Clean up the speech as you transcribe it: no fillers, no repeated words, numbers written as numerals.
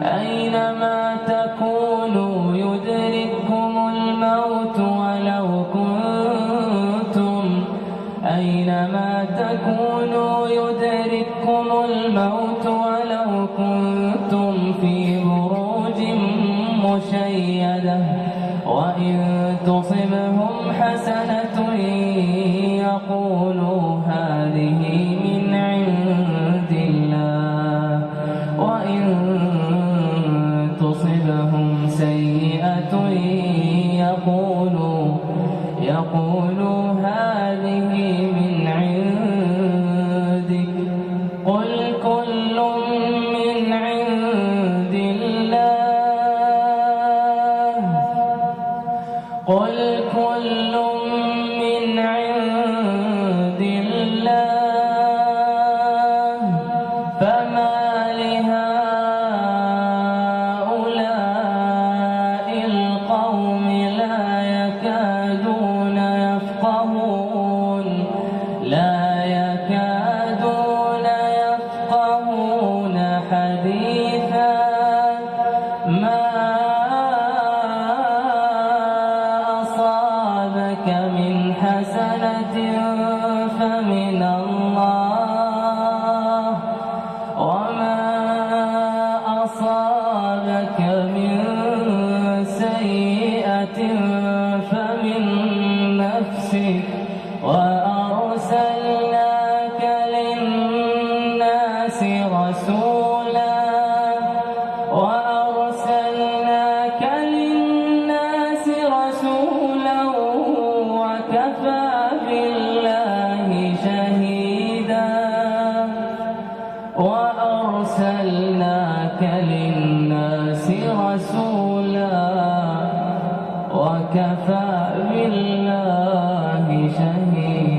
أينما تكونوا يدرككم الموت ولو كنتم أينما تكونوا يدرككم الموت ولو كنتم في بروج مشيدة وإن تصبهم حسنة يقولوا هذه من عند الله وإن تصبهم سيئة يقولوا هذه من عندك قل كل من عند الله قل كل من عند الله فما لهؤلاء القوم لا يكادون يفقهون حديثا ما أصابك من حسنة فمن الله وما أصابك من سيئة فمن نفسك وأرسلناك للناس رسولا وكفى بالله شهيدا وأرسلناك للناس رسولا وكفى بالله شهيدا